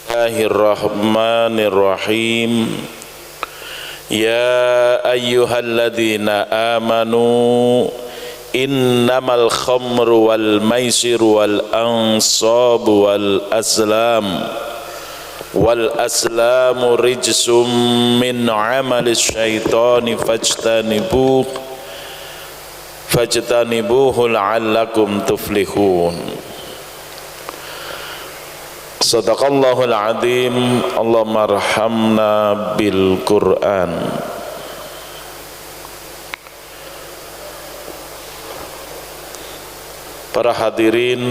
Bismillahirrahmanirrahim. Ya ayyuhalladzina amanu innamal khamru wal maisiru wal ansabu wal aslamu rijsum min amalis syaitani fajtanibuhu la'allakum tuflihun. Sadaqallahul azim. Allahumma arhamna bil Qur'an. Para hadirin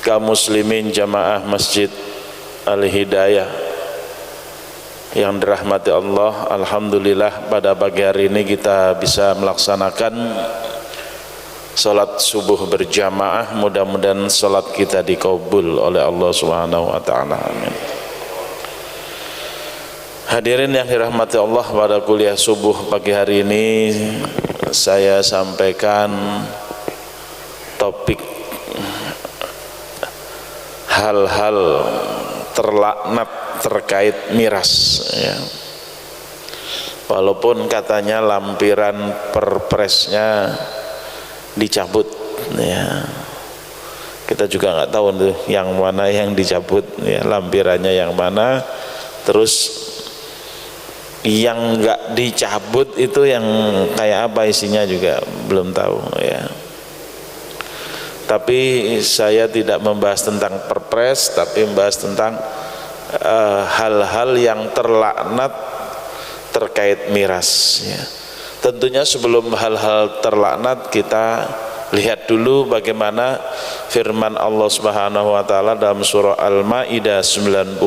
kaum muslimin jamaah Masjid Al-Hidayah yang dirahmati Allah, alhamdulillah pada pagi hari ini kita bisa melaksanakan salat subuh berjamaah. Mudah-mudahan salat kita dikabul oleh Allah Subhanahu wa taala. Amin. Hadirin yang dirahmati Allah, pada kuliah subuh pagi hari ini saya sampaikan topik hal-hal terlaknat terkait miras ya. Walaupun katanya lampiran perpresnya dicabut ya, kita juga nggak tahu tuh yang mana yang dicabut ya, lampirannya yang mana, terus yang nggak dicabut itu yang kayak apa isinya juga belum tahu ya. Tapi saya tidak membahas tentang perpres, tapi membahas tentang hal-hal yang terlaknat terkait miras ya. Tentunya sebelum hal-hal terlaknat kita lihat dulu bagaimana firman Allah Subhanahu wa taala dalam surah Al-Maidah 90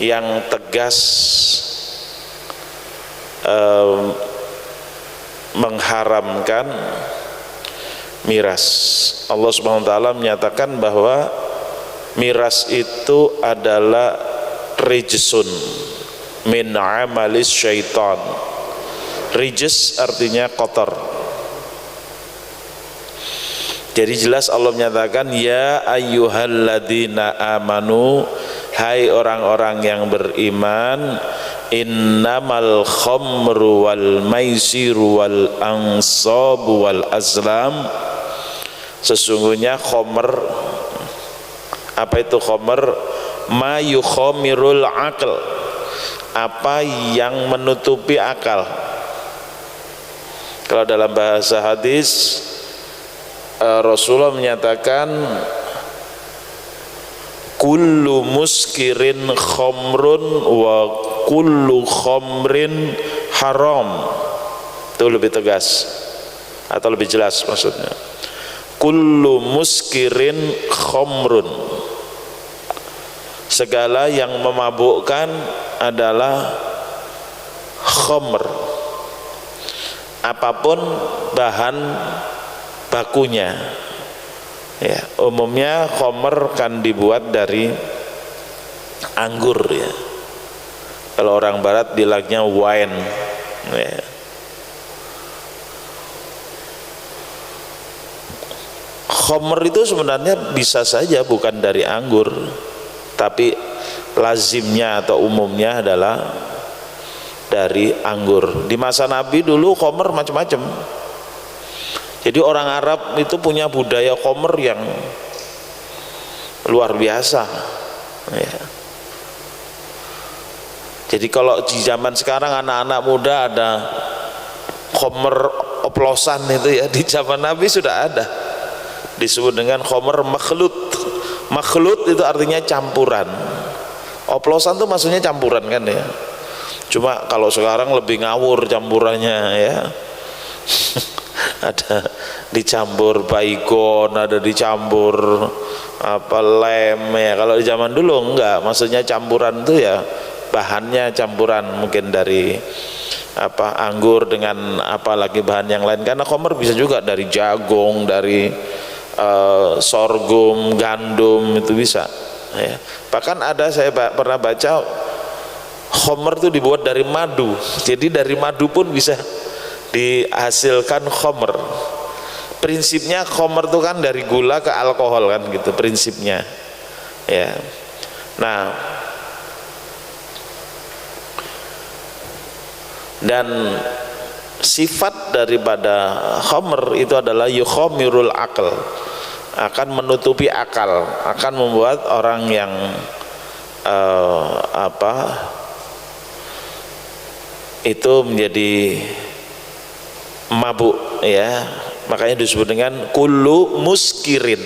yang tegas mengharamkan miras. Allah Subhanahu wa taala menyatakan bahwa miras itu adalah rijsun min amalis syaitan. Rijis artinya kotor. Jadi jelas Allah menyatakan ya ayyuhalladzina amanu, hai orang-orang yang beriman, innamal khamru wal maisiru wal ansabu wal azlam, sesungguhnya khamr. Apa itu khamr? Ma yukhamirul aql, apa yang menutupi akal. Kalau dalam bahasa hadis Rasulullah menyatakan kullu muskirin khamrun wa kullu khamrin haram. Itu lebih tegas atau lebih jelas maksudnya. Kullu muskirin khamrun, segala yang memabukkan adalah khamr, apapun bahan bakunya ya. Umumnya khamr kan dibuat dari anggur ya, kalau orang barat bilangnya wine ya. Khamr itu sebenarnya bisa saja bukan dari anggur, tapi lazimnya atau umumnya adalah dari anggur. Di masa Nabi dulu khamr macam-macam. Jadi orang Arab itu punya budaya khamr yang luar biasa ya. Jadi kalau di zaman sekarang anak-anak muda ada khamr oplosan itu ya, di zaman Nabi sudah ada, disebut dengan khamr makhlut. Makhlut itu artinya campuran. Oplosan itu maksudnya campuran kan ya. Cuma kalau sekarang lebih ngawur campurannya ya. Ada dicampur baygon, ada dicampur apa lem ya. Kalau di zaman dulu enggak, maksudnya campuran itu ya bahannya campuran, mungkin dari apa anggur dengan apa lagi bahan yang lain. Karena khamr bisa juga dari jagung, dari sorghum, gandum, itu bisa ya. Bahkan ada, saya pernah baca khamr itu dibuat dari madu. Jadi dari madu pun bisa dihasilkan khamr. prinsipnya khamr itu kan dari gula ke alkohol kan gitu prinsipnya ya. Nah, dan sifat daripada khamr itu adalah yukhamirul akal, akan menutupi akal, akan membuat orang yang itu menjadi mabuk ya. Makanya disebut dengan kullu muskirin.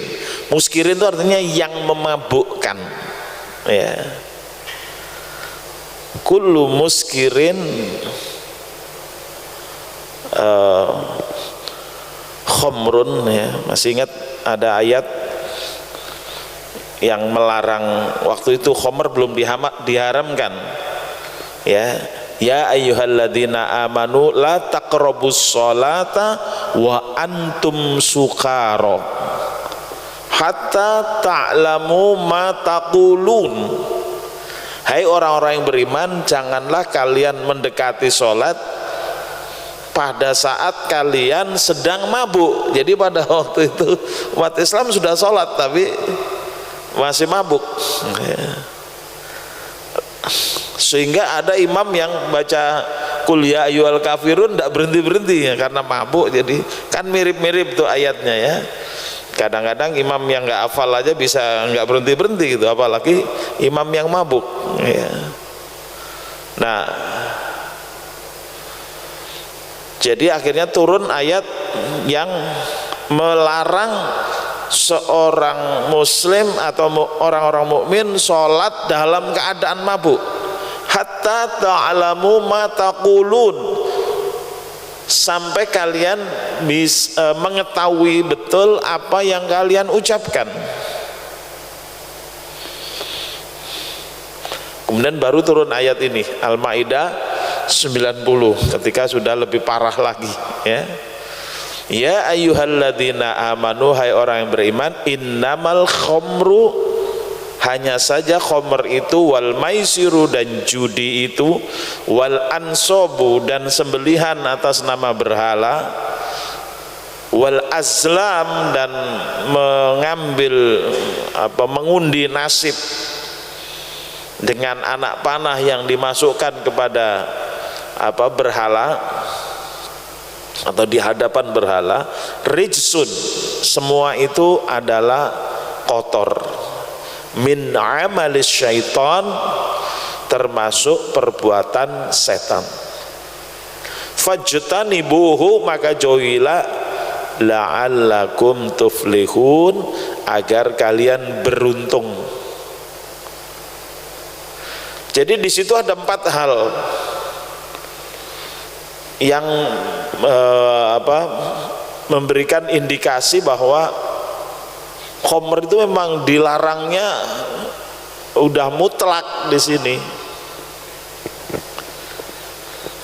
Muskirin itu artinya yang memabukkan ya. Kullu muskirin khamrun ya. Masih ingat ada ayat yang melarang waktu itu khamr belum diharamkan ya. Ya ayyuhalladzina amanu la taqrabus sholata wa antum sukara hatta ta'lamu ma taqulun. Hai orang-orang yang beriman, janganlah kalian mendekati sholat pada saat kalian sedang mabuk. Jadi pada waktu itu umat Islam sudah sholat tapi masih mabuk sehingga ada imam yang baca Qul ya ayyuhal kafirun tidak berhenti-berhenti ya, karena mabuk. Jadi kan mirip-mirip tuh ayatnya ya. Kadang-kadang imam yang nggak hafal aja bisa nggak berhenti-berhenti gitu, apalagi imam yang mabuk ya. Nah, jadi akhirnya turun ayat yang melarang seorang muslim atau orang-orang mukmin sholat dalam keadaan mabuk. Hatta ta'lamu ma taqulun, sampai kalian bisa mengetahui betul apa yang kalian ucapkan. Kemudian baru turun ayat ini Al-Maidah 90 ketika sudah lebih parah lagi ya. Ya ayyuhalladzina amanu, hai orang yang beriman, innamal khamru, hanya saja khamr itu, wal maisiru, dan judi itu, wal ansobu, dan sembelihan atas nama berhala, wal azlam, dan mengambil mengundi nasib dengan anak panah yang dimasukkan kepada berhala atau di hadapan berhala, rijsun, semua itu adalah kotor, min amalis syaitan, termasuk perbuatan setan. Fajtanibuhu, maka jauhilah, la'allakum tuflihun, agar kalian beruntung. Jadi di situ ada 4 hal yang memberikan indikasi bahwa khamr itu memang dilarangnya udah mutlak di sini.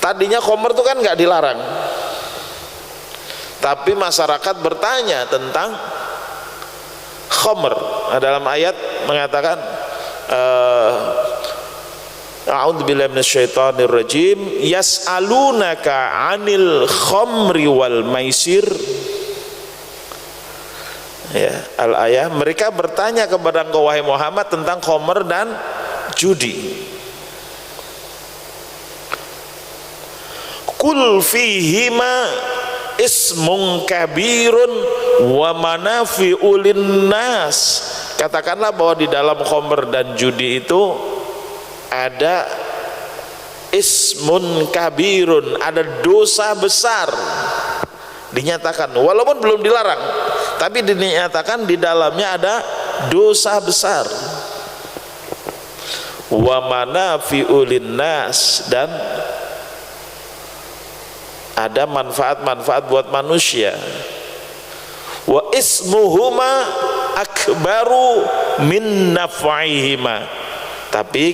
Tadinya khamr itu kan nggak dilarang, tapi masyarakat bertanya tentang khamr. Dalam ayat mengatakan a'udzubillahi minasyaitonir rajim, yas'alunaka 'anil khamri wal maisir. Ya, al-ayah, mereka bertanya kepada engkau wahai Muhammad tentang khamr dan judi. Qul fihima ismun kabirun wa manafi'u linnas. Katakanlah bahwa di dalam khamr dan judi itu ada ismun kabirun, ada dosa besar. Dinyatakan walaupun belum dilarang, tapi dinyatakan di dalamnya ada dosa besar. Wa manafi'u linnas, dan ada manfaat-manfaat buat manusia. Wa ismuhuma akbaru min naf'ihima, tapi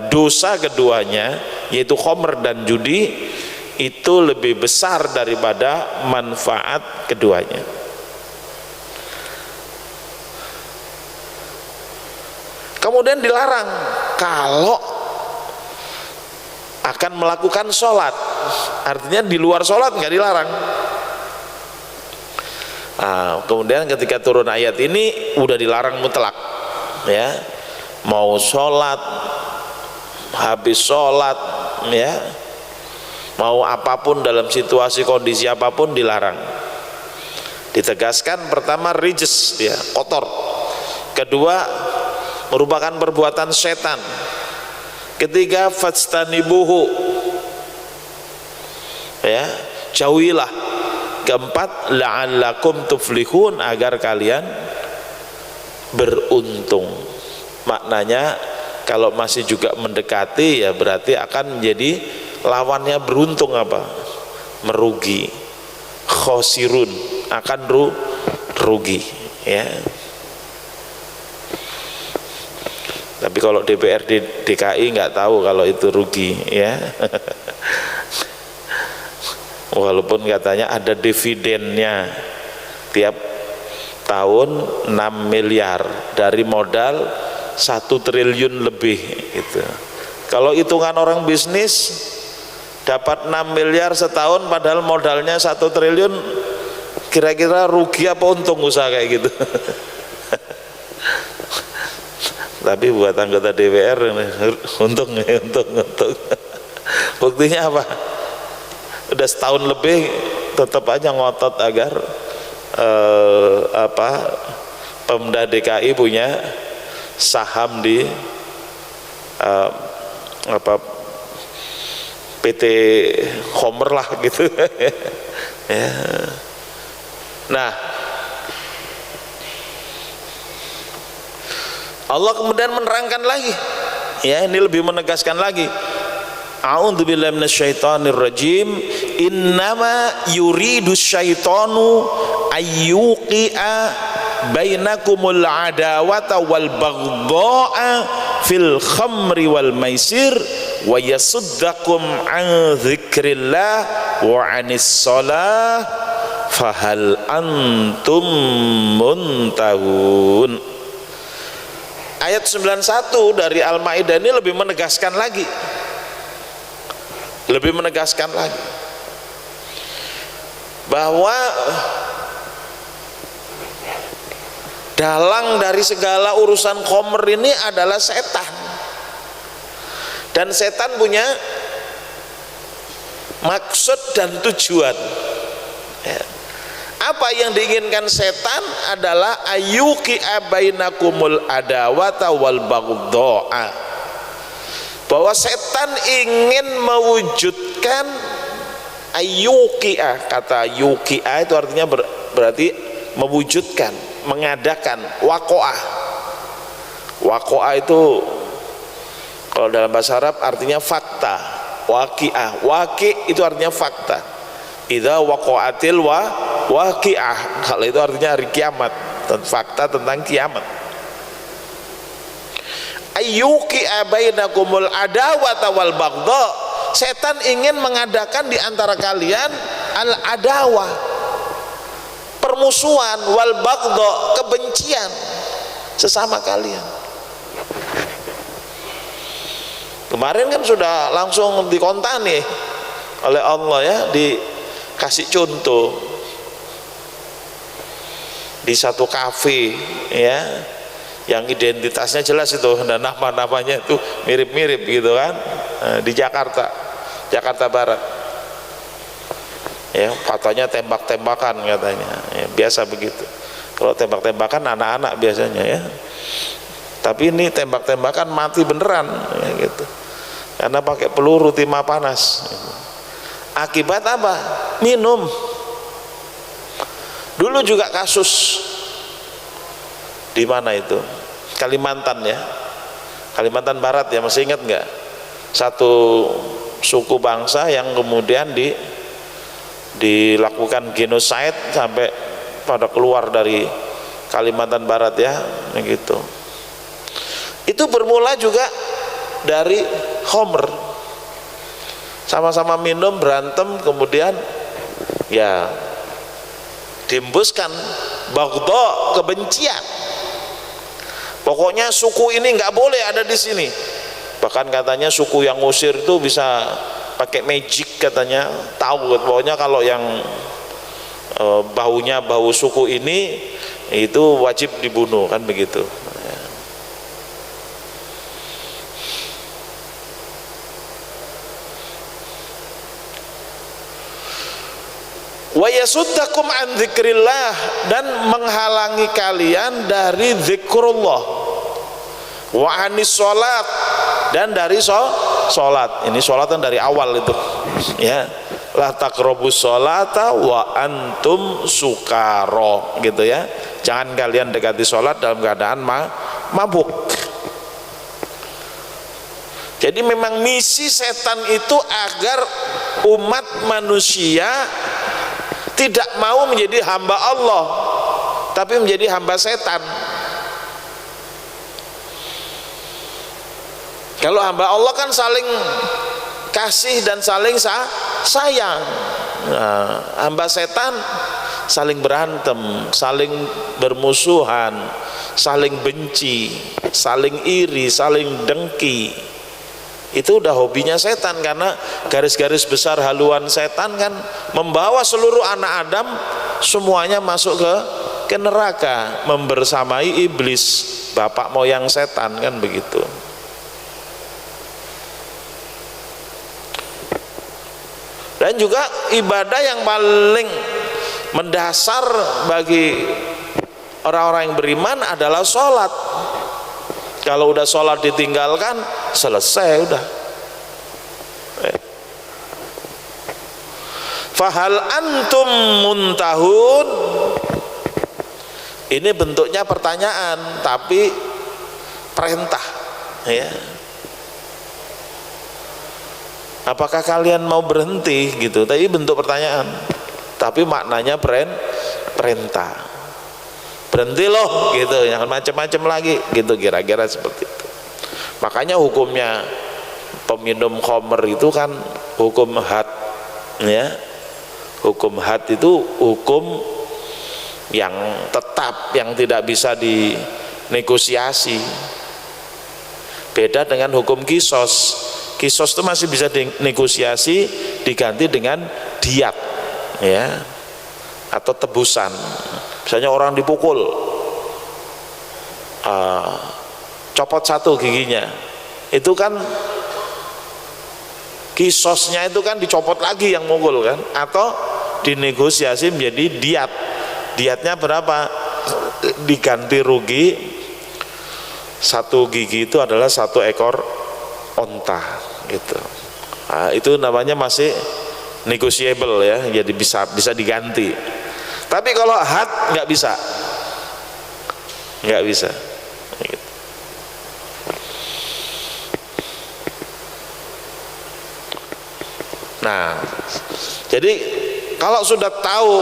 dosa keduanya yaitu khamr dan judi itu lebih besar daripada manfaat keduanya. Kemudian dilarang kalau akan melakukan sholat, artinya di luar sholat nggak dilarang. kemudian ketika turun ayat ini udah dilarang mutlak, ya. Mau sholat, habis sholat, ya, mau apapun dalam situasi kondisi apapun dilarang. Ditegaskan pertama rijs, ya, kotor. Kedua merupakan perbuatan setan. Ketiga fastanibuhu, ya, jauhilah. Keempat la'allakum tuflihun, agar kalian beruntung. Maknanya kalau masih juga mendekati, ya berarti akan menjadi lawannya beruntung apa? Merugi. Khosirun, akan rugi, ya. Tapi kalau DPRD DKI nggak tahu kalau itu rugi, ya. Walaupun katanya ada dividennya tiap tahun 6 miliar dari modal 1 triliun lebih gitu. Kalau hitungan orang bisnis dapat 6 miliar setahun padahal modalnya 1 triliun, kira-kira rugi apa untung usaha kayak gitu? Tapi buat anggota DPR untung. Buktinya apa? Udah setahun lebih tetap aja ngotot agar Pemda DKI punya saham di PT Homer lah gitu. Ya. Nah, Allah kemudian menerangkan lagi, ya, ini lebih menegaskan lagi. A'udzubillahi minasyaitonir rajim. Innama yuridu syaitanu ayyuqi'a bainakumul adawata wal baghdha'a fil khamri wal maisir wa yasuddakum an dzikrillah wa anis shalah fahal antum muntahun. Ayat 91 dari Al-Maidah ini lebih menegaskan lagi, bahwa dalang dari segala urusan khomer ini adalah setan, dan setan punya maksud dan tujuan, ya. Apa yang diinginkan setan adalah ayyuqi'a bainakumul adawata wal baghdha'a, bahwa setan ingin mewujudkan ayyuqi'a. Kata yuqi'a itu artinya berarti mewujudkan, mengadakan. Waqo'ah itu kalau dalam bahasa Arab artinya fakta. Waqi'ah, waqi' itu artinya fakta. Idza waqa'atil waqi'ah, kalau itu artinya hari kiamat, fakta tentang kiamat. Ayyuqi'a bainakumul adawata wal baghdha, setan ingin mengadakan di antara kalian al adawah, permusuhan, wal baghdha, kebencian sesama kalian. Kemarin kan sudah langsung dikontani oleh Allah, ya, dikasih contoh di satu kafe, ya, yang identitasnya jelas itu dan nama-namanya itu mirip-mirip gitu kan, di Jakarta Barat, ya, katanya tembak-tembakan katanya, ya, biasa begitu. Kalau tembak-tembakan anak-anak biasanya, ya, tapi ini tembak-tembakan mati beneran, ya, gitu, karena pakai peluru timah panas. Akibat apa? Minum. Dulu juga kasus di mana itu? Kalimantan, ya, Kalimantan Barat, ya, masih ingat nggak? Satu suku bangsa yang kemudian dilakukan genocide sampai pada keluar dari Kalimantan Barat, ya, gitu. Itu bermula juga dari khamr, sama-sama minum, berantem, kemudian ya diembuskan baghdha, kebencian. Pokoknya suku ini nggak boleh ada di sini. Bahkan katanya suku yang ngusir itu bisa pakai magic, katanya tahu. Pokoknya kalau yang baunya bau suku ini, itu wajib dibunuh, kan begitu. Wa yasuddakum an dzikrillah, dan menghalangi kalian dari zikrullah, wa anis sholat, dan dari sholat. Ini sholat kan dari awal itu, ya. La taqrabus sholata wa antum sukaro, gitu ya. Jangan kalian dekati sholat dalam keadaan mabuk. Jadi memang misi setan itu agar umat manusia tidak mau menjadi hamba Allah, tapi menjadi hamba setan. Kalau hamba Allah kan saling kasih dan saling sayang. Nah, hamba setan saling berantem, saling bermusuhan, saling benci, saling iri, saling dengki. Itu udah hobinya setan, karena garis-garis besar haluan setan kan membawa seluruh anak Adam semuanya masuk ke neraka, membersamai iblis, bapak moyang setan, kan begitu. Dan juga ibadah yang paling mendasar bagi orang-orang yang beriman adalah sholat. Kalau udah sholat ditinggalkan, selesai udah. Fahal antum muntahun, ini bentuknya pertanyaan tapi perintah, ya. Apakah kalian mau berhenti, gitu. Tapi bentuk pertanyaan tapi maknanya perintah. Berhenti loh, gitu, jangan macam-macam lagi, gitu, kira-kira seperti itu. Makanya hukumnya peminum khamr itu kan hukum had, ya. Hukum had itu hukum yang tetap, yang tidak bisa dinegosiasi. Beda dengan hukum kisos. Kisos itu masih bisa dinegosiasi, diganti dengan diat, ya, atau tebusan. Misalnya orang dipukul, copot satu giginya, itu kan kisosnya itu kan dicopot lagi yang mukul, kan, atau dinegosiasi menjadi diat. Diatnya berapa? Diganti rugi, satu gigi itu adalah satu ekor onta, gitu. Nah, itu namanya masih negotiable, ya, jadi bisa diganti. Tapi kalau had nggak bisa, nggak bisa. Nah, jadi kalau sudah tahu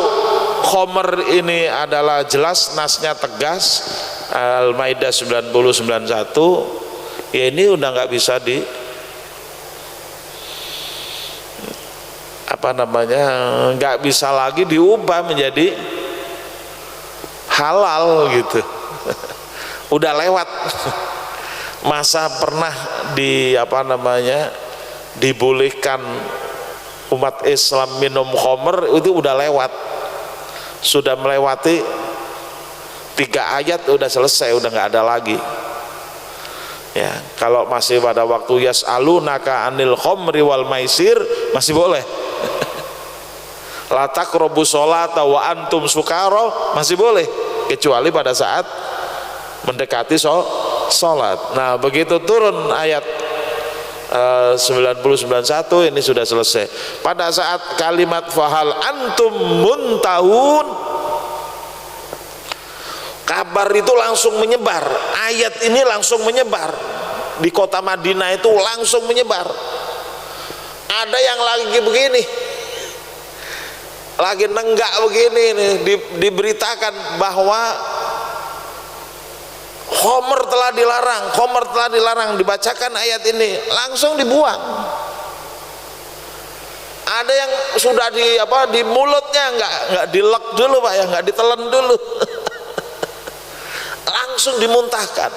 khamr ini adalah jelas, nasnya tegas, Al-Maidah 90-91, ya ini udah nggak bisa nggak bisa lagi diubah menjadi halal, gitu. Udah lewat masa pernah dibolehkan umat Islam minum khamr, itu udah lewat, sudah melewati 3 ayat, udah selesai, udah nggak ada lagi, ya. Kalau masih pada waktu yas'alunaka anil khamri wal maisir masih boleh. La taqrabus sholata wa antum sukara masih boleh, kecuali pada saat mendekati sholat. Nah, begitu turun ayat 90-91 ini sudah selesai. Pada saat kalimat fahal antum muntahun, kabar itu langsung menyebar, ayat ini langsung menyebar di kota Madinah, itu langsung menyebar. Ada yang lagi begini, lagi nenggak begini nih, diberitakan bahwa khamr telah dilarang, dibacakan ayat ini, langsung dibuang. Ada yang sudah di mulutnya nggak dilek dulu, Pak, ya, nggak ditelan dulu. Langsung dimuntahkan.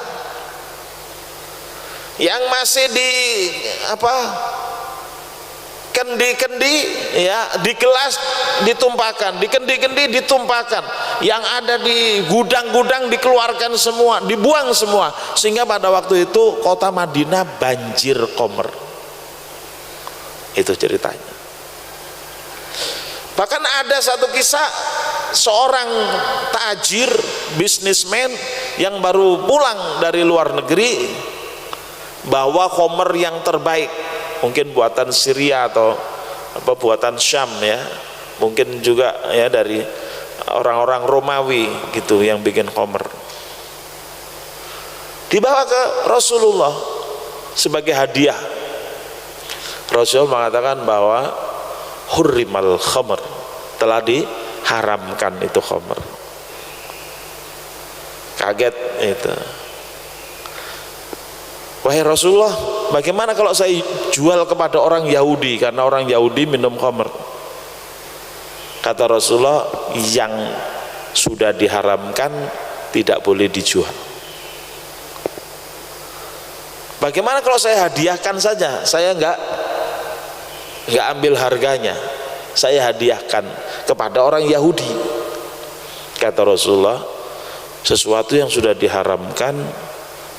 Yang masih kendi-kendi ya, di gelas ditumpahkan, di kendi-kendi ditumpahkan, yang ada di gudang-gudang dikeluarkan semua, dibuang semua, sehingga pada waktu itu kota Madinah banjir khamr. Itu ceritanya. Bahkan ada satu kisah seorang tajir, bisnismen yang baru pulang dari luar negeri, bawa khamr yang terbaik, mungkin buatan Syria atau apa buatan Syam ya, mungkin juga ya dari orang-orang Romawi gitu yang bikin khamr. Dibawa ke Rasulullah sebagai hadiah. Rasul mengatakan bahwa hurrimal khamr, telah diharamkan itu khamr. Kaget itu. Wahai Rasulullah, bagaimana kalau saya jual kepada orang Yahudi, karena orang Yahudi minum khamr? Kata Rasulullah, yang sudah diharamkan tidak boleh dijual. Bagaimana kalau saya hadiahkan saja? Saya enggak ambil harganya, saya hadiahkan kepada orang Yahudi. Kata Rasulullah, sesuatu yang sudah diharamkan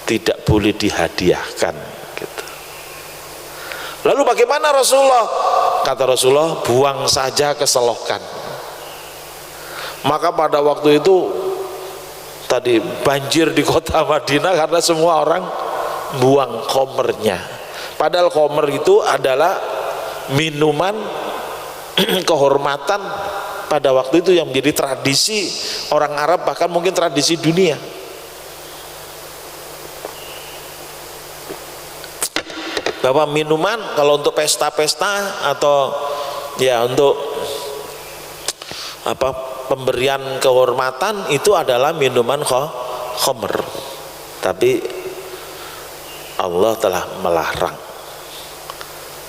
tidak boleh dihadiahkan gitu. Lalu bagaimana Rasulullah? Kata Rasulullah, buang saja ke selokan. Maka pada waktu itu tadi banjir di kota Madinah karena semua orang buang khamrnya. Padahal khamr itu adalah minuman kehormatan pada waktu itu yang menjadi tradisi orang Arab, bahkan mungkin tradisi dunia. Bahwa minuman kalau untuk pesta-pesta atau ya untuk apa pemberian kehormatan itu adalah minuman khamr. Tapi Allah telah melarang.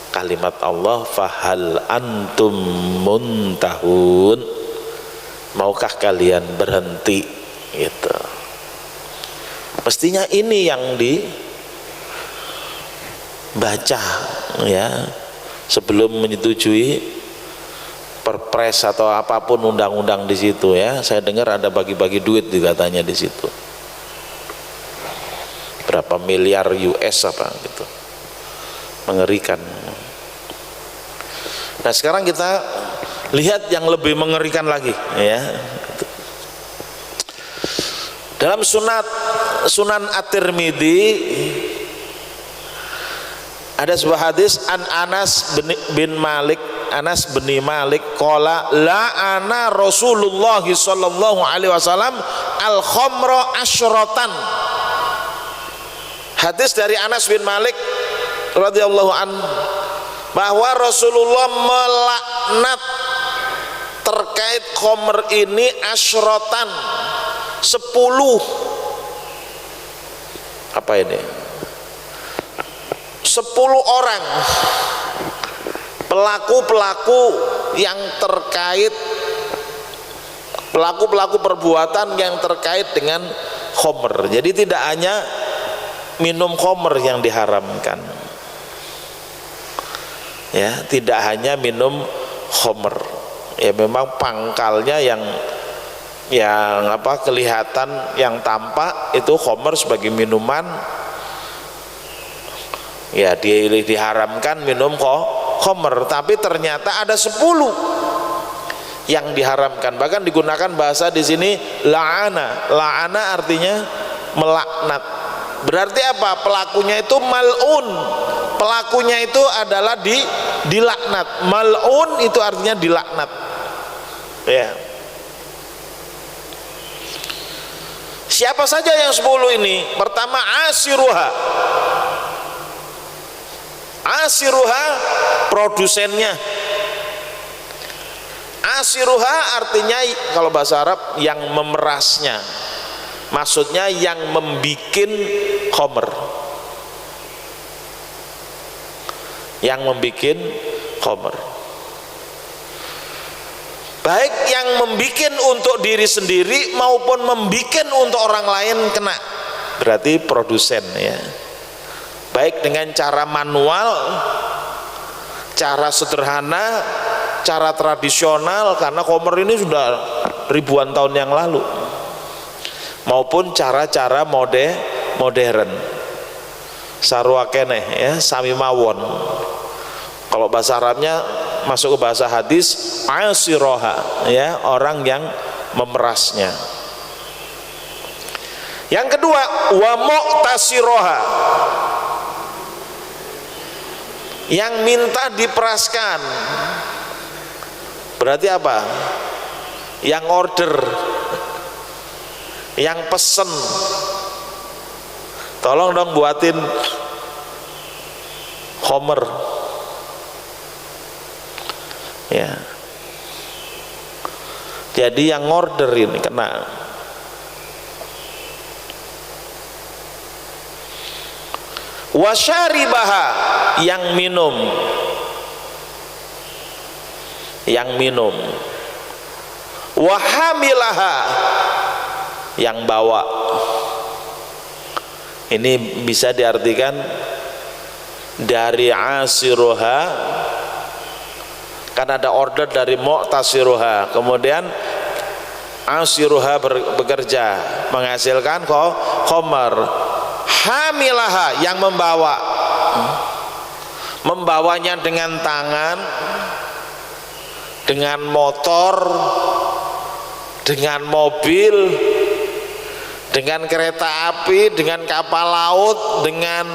Kalimat Allah, fahal antum muntahun, maukah kalian berhenti gitu. Mestinya ini yang dibaca ya sebelum menyetujui perpres atau apapun undang-undang di situ ya. Saya dengar ada bagi-bagi duit katanya di situ, berapa miliar US apa gitu, mengerikan. Nah sekarang kita lihat yang lebih mengerikan lagi ya. Dalam Sunan At-Tirmidzi ada sebuah hadis an Anas bin Malik qala la'ana Rasulullah sallallahu alaihi wasallam al khamra asyratan. Hadis dari Anas bin Malik radhiyallahu an bahwa Rasulullah melaknat terkait khamr ini asyratan 10. Apa ini? 10 orang pelaku-pelaku yang terkait, pelaku-pelaku perbuatan yang terkait dengan khamr. Jadi tidak hanya minum khamr yang diharamkan ya, tidak hanya minum khamr ya, memang pangkalnya yang apa kelihatan, yang tampak itu khamr sebagai minuman ya, diharamkan minum khamr. Tapi ternyata ada 10 yang diharamkan, bahkan digunakan bahasa di sini la'ana artinya melaknat. Berarti apa? Pelakunya itu mal'un, pelakunya itu adalah dilaknat. Mal'un itu artinya dilaknat ya. Siapa saja yang 10 ini? Pertama asiruha produsennya. Asiruha artinya kalau bahasa Arab yang memerasnya, maksudnya yang membikin khamr, yang membikin khamr, baik yang membikin untuk diri sendiri maupun membikin untuk orang lain kena. Berarti produsen ya, baik dengan cara manual cara sederhana, cara tradisional, karena Khamr ini sudah ribuan tahun yang lalu, maupun cara-cara modern. Sarwa keneh ya, sami mawon. Kalau bahasa Arabnya masuk ke bahasa hadis, asiroha ya, orang yang memerasnya. Yang kedua, wa mu'tasiroha, yang minta diperaskan. Berarti apa? Yang order, yang pesen, tolong dong buatin Khamr ya. Jadi yang order ini kena. Wasyaribaha, yang minum, wahamilaha, yang bawa. Ini bisa diartikan dari asiruha, kan ada order dari mu'tasiruha, kemudian asiruha bekerja menghasilkan Khamr. Hamilaha, yang membawanya dengan tangan, dengan motor, dengan mobil, dengan kereta api, dengan kapal laut, dengan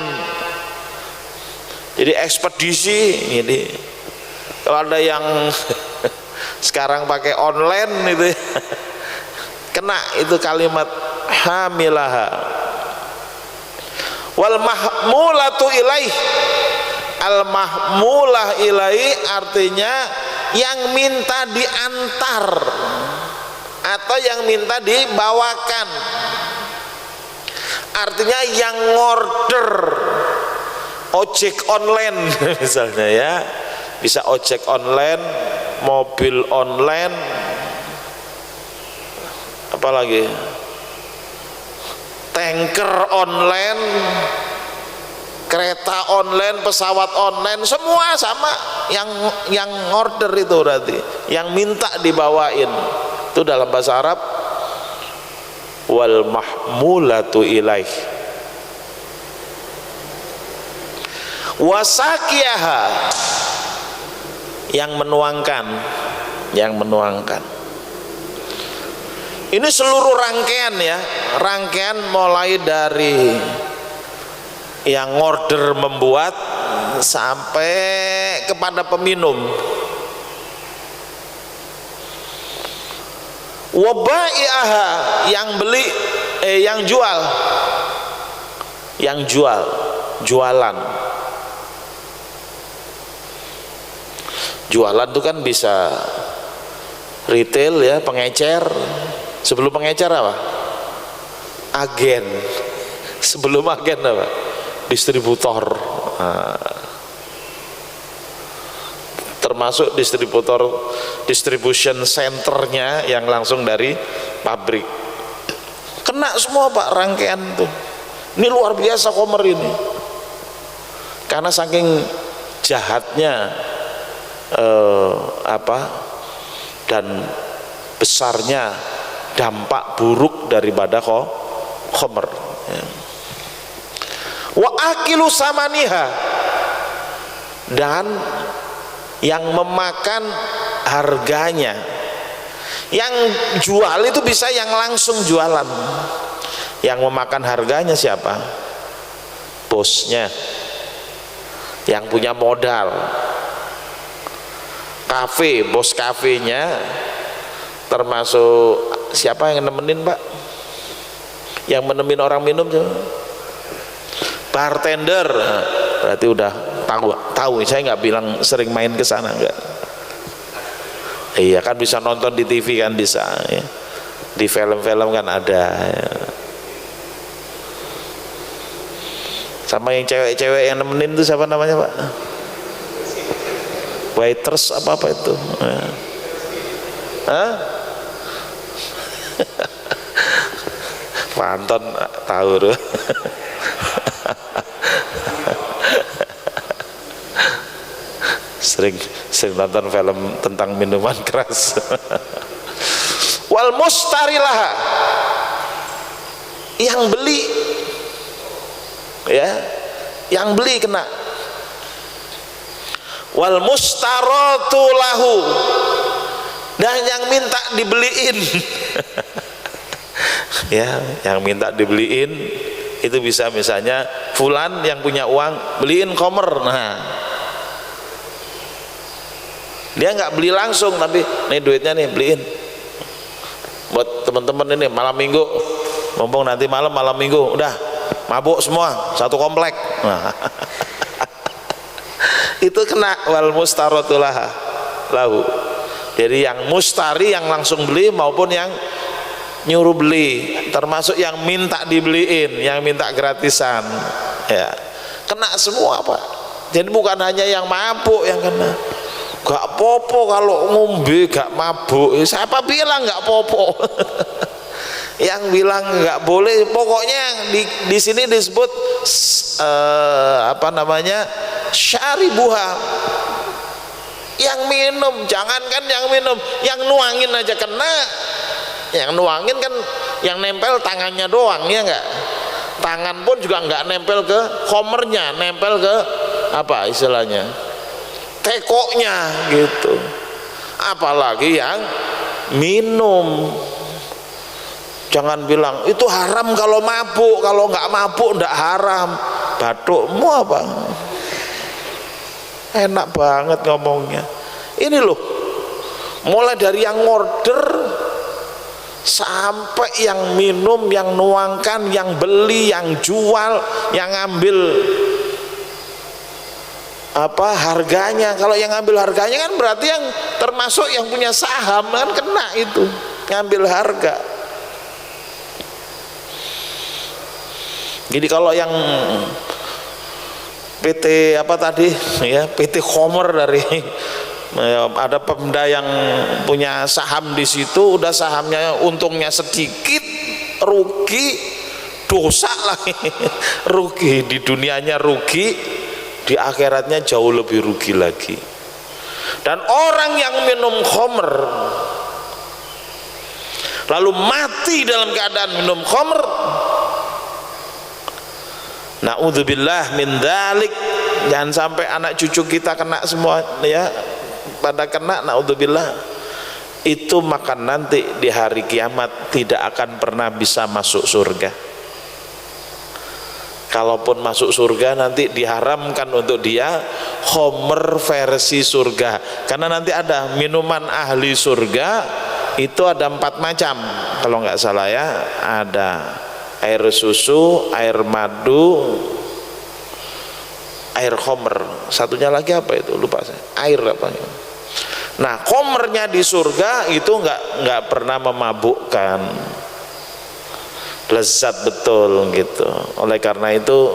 jadi ekspedisi. Jadi kalau ada yang sekarang pakai online itu kena itu kalimat hamilaha. Wal mahmulatu ilaih, al mahmulah ilaih artinya yang minta diantar atau yang minta dibawakan, artinya yang order ojek online misalnya ya, bisa ojek online, mobil online, apalagi tanker online, kereta online, pesawat online, semua sama. Yang order itu berarti yang minta dibawain. Itu dalam bahasa Arab wal mahmulatu ilaih. Wasakiyaha, yang menuangkan. Ini seluruh rangkaian ya, rangkaian mulai dari yang order membuat sampai kepada peminum. Wabai'aha, yang beli, yang jualan. Jualan itu kan bisa retail ya, pengecer. Sebelum pengecer apa? Agen. Sebelum agen apa? Distributor. Termasuk distribution centernya yang langsung dari pabrik. Kena semua Pak rangkaian tuh. Ini luar biasa Khamr ini. Karena saking jahatnya dan besarnya dampak buruk daripada Khamr ya. Wa akilu samaniha, dan yang memakan harganya. Yang jual itu bisa yang langsung jualan, yang memakan harganya siapa? Bosnya, yang punya modal. Kafe, bos kafenya, termasuk siapa yang nemenin Pak? Yang menemin orang minum siapa? Bartender. Berarti udah tahu. Saya nggak bilang sering main ke sana, enggak. Iya kan, bisa nonton di TV kan, bisa ya. Di film-film kan ada ya. Sama yang cewek-cewek yang nemenin itu siapa namanya Pak? Waiters apa itu ya. Panton tahu tuh. sering nonton film tentang minuman keras. Wal mustarilaha, yang beli, ya, yang beli kena. Wal mustaratu lahu, dan yang minta dibeliin. Ya, yang minta dibeliin itu bisa misalnya fulan yang punya uang beliin komer. Nah, dia nggak beli langsung, tapi nih duitnya nih, beliin buat teman-teman ini malam minggu, mumpung nanti malam minggu udah mabuk semua satu komplek. Nah, itu kena wal mustaratulaha lahu. Jadi yang mustari yang langsung beli maupun yang nyuruh beli, termasuk yang minta dibeliin, yang minta gratisan, ya kena semua Pak. Jadi bukan hanya yang mabuk yang kena. Gak popo kalau ngombe gak mabuk. Siapa bilang gak popo? Yang bilang gak boleh, pokoknya di sini disebut apa namanya, syaribuha, yang minum. Jangankan yang minum, yang nuangin aja kena. Yang nuangin kan yang nempel tangannya doang, ya enggak? Tangan pun juga enggak nempel ke komernya, nempel ke apa istilahnya, tekoknya gitu. Apalagi yang minum. Jangan bilang itu haram kalau mabuk, kalau enggak mabuk enggak haram. Batukmu apa? Enak banget ngomongnya. Ini loh, mulai dari yang order sampai yang minum, yang nuangkan, yang beli, yang jual, yang ngambil apa harganya. Kalau yang ngambil harganya kan berarti yang termasuk yang punya saham kan kena itu, ngambil harga. Jadi kalau yang PT apa tadi ya, PT Khomer dari ada Pemda yang punya saham di situ, udah sahamnya untungnya sedikit, rugi, dosa lagi. Rugi di dunianya, rugi di akhiratnya jauh lebih rugi lagi. Dan orang yang minum khamr lalu mati dalam keadaan minum khamr, naudzubillah min dzalik, jangan sampai anak cucu kita kena semua ya, pada kena, naudzubillah. Itu maka nanti di hari kiamat tidak akan pernah bisa masuk surga. Kalaupun masuk surga nanti diharamkan untuk dia khamr versi surga, karena nanti ada minuman ahli surga. Itu ada 4 macam kalau nggak salah ya, ada air susu, air madu, air khamr, satunya lagi apa itu lupa saya, air apa. Nah, khamrnya di surga itu nggak pernah memabukkan, lezat betul gitu. Oleh karena itu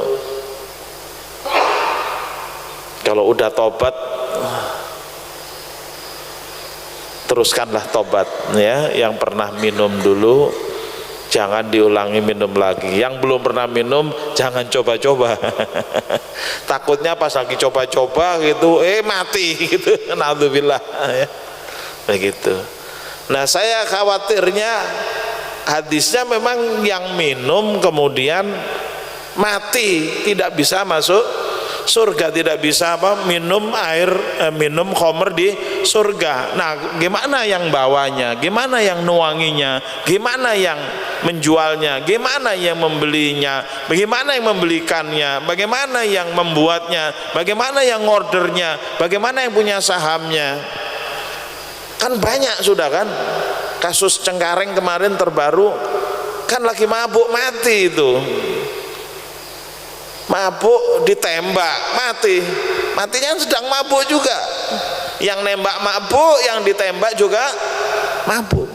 kalau udah tobat, teruskanlah tobat ya. Yang pernah minum dulu jangan diulangi minum lagi. Yang belum pernah minum jangan coba-coba. Takutnya pas lagi coba-coba gitu mati gitu. Naudzubillah ya. Begitu. Nah, saya khawatirnya hadisnya memang yang minum kemudian mati, tidak bisa masuk surga, tidak bisa apa minum air minum khamr di surga. Nah, gimana yang bawanya, gimana yang nuanginya, gimana yang menjualnya, gimana yang membelinya, bagaimana yang membelikannya, bagaimana yang membuatnya, bagaimana yang ordernya, bagaimana yang punya sahamnya. Kan banyak sudah kan kasus Cengkareng kemarin terbaru, kan lagi mabuk mati itu. Mabuk ditembak mati, matinya sedang mabuk juga. Yang nembak mabuk, yang ditembak juga mabuk.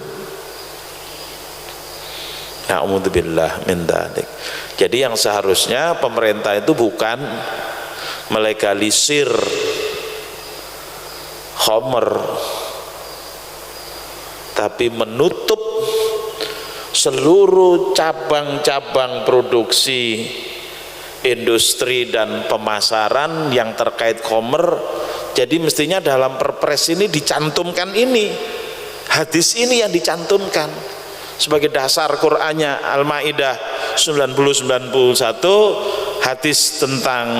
Na'udzubillah min dzalik. Jadi yang seharusnya pemerintah itu bukan melegalisir khamr, tapi menutup seluruh cabang-cabang produksi, industri dan pemasaran yang terkait khamr, Jadi mestinya dalam perpres ini dicantumkan ini, hadis ini yang dicantumkan sebagai dasar Qur'annya. Al-Maidah 90-91, hadis tentang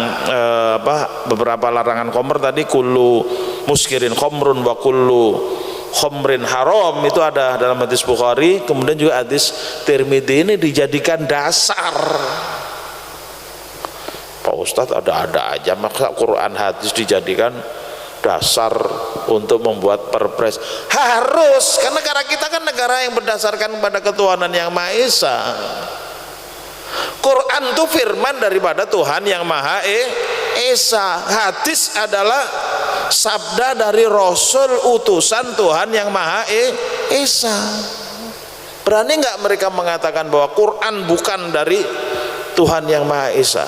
beberapa larangan khamr tadi, kullu muskirin khamrun wa kullu khamrin haram, itu ada dalam hadis Bukhari. Kemudian juga hadis Tirmidzi ini dijadikan dasar. Pak Ustadz ada-ada aja, maka Quran hadis dijadikan dasar untuk membuat perpres? Harus, karena negara kita kan negara yang berdasarkan pada ketuhanan yang Maha Esa. Quran itu firman daripada Tuhan yang Maha Esa. Hadis adalah sabda dari Rasul utusan Tuhan yang Maha Esa. Berani nggak mereka mengatakan bahwa Quran bukan dari Tuhan yang Maha Esa,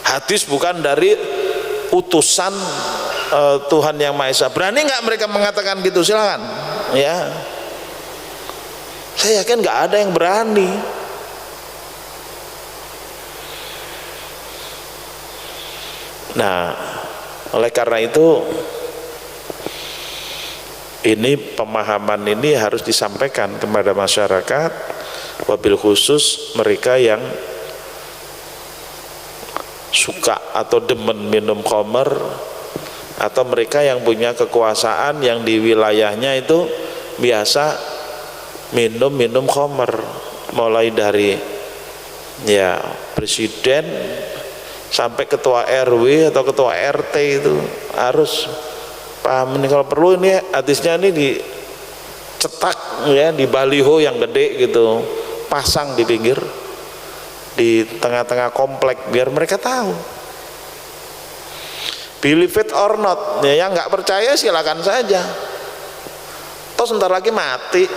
hadis bukan dari utusan Tuhan yang Maha Esa? Berani nggak mereka mengatakan gitu? Silakan ya, saya yakin nggak ada yang berani. Nah, oleh karena itu ini pemahaman ini harus disampaikan kepada masyarakat, wabil khusus mereka yang suka atau demen minum khamr, atau mereka yang punya kekuasaan yang di wilayahnya itu biasa minum khamr, mulai dari ya presiden sampai ketua RW atau ketua RT itu harus paham ini. Kalau perlu ini hadisnya ini dicetak ya di baliho yang gede gitu, pasang di pinggir, di tengah-tengah komplek, biar mereka tahu. Believe it or not, ya yang nggak percaya silakan saja. Toh sebentar lagi mati.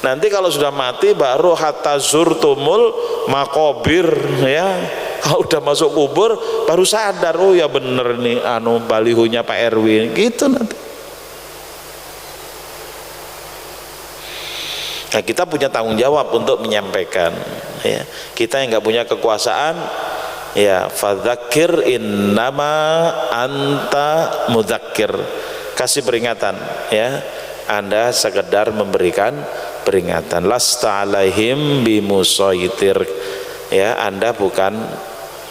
Nanti kalau sudah mati baru hatta zurtumul makobir ya. Kalau udah masuk kubur baru sadar, oh ya bener nih balihonya Pak RW gitu nanti. Nah, kita punya tanggung jawab untuk menyampaikan ya. Kita yang nggak punya kekuasaan ya, fadzakir innama anta mudzakir, kasih peringatan ya, Anda sekedar memberikan peringatan. Lasta alaihim bimusaitir ya, Anda bukan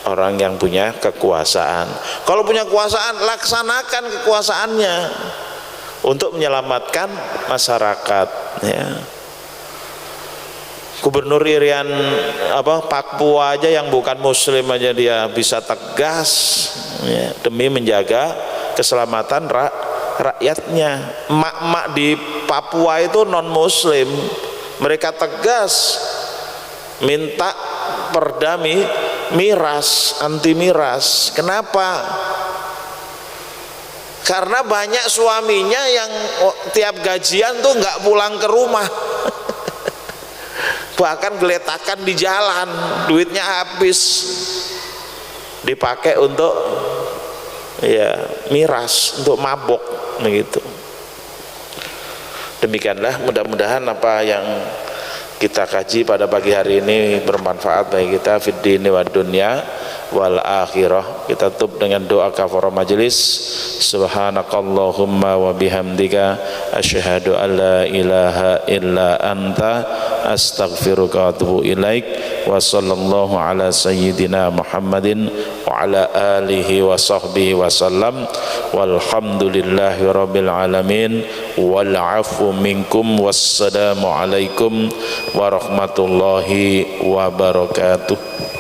orang yang punya kekuasaan. Kalau punya kekuasaan, laksanakan kekuasaannya untuk menyelamatkan masyarakat ya. Gubernur Irian Papua aja yang bukan muslim aja dia bisa tegas ya, demi menjaga keselamatan rakyatnya. Emak-emak di Papua itu non muslim, mereka tegas minta perda miras, anti miras. Kenapa? Karena banyak suaminya yang tiap gajian tuh nggak pulang ke rumah bahkan geletakan di jalan, duitnya habis dipakai untuk ya miras, untuk mabok begitu. Demikianlah, mudah-mudahan apa yang kita kaji pada pagi hari ini bermanfaat bagi kita fid dini wad dunya wal akhirah. Kita tutup dengan doa kafarah majelis. Subhanakallahumma wa bihamdika asyhadu an la ilaha illa anta astaghfiruka wa atubu ilaik. Wa sallallahu ala sayyidina Muhammadin wa ala alihi wa sahbihi wa sallam. Walhamdulillahi rabbil alamin. Wal afu minkum. Wassalamu alaikum warahmatullahi wabarakatuh.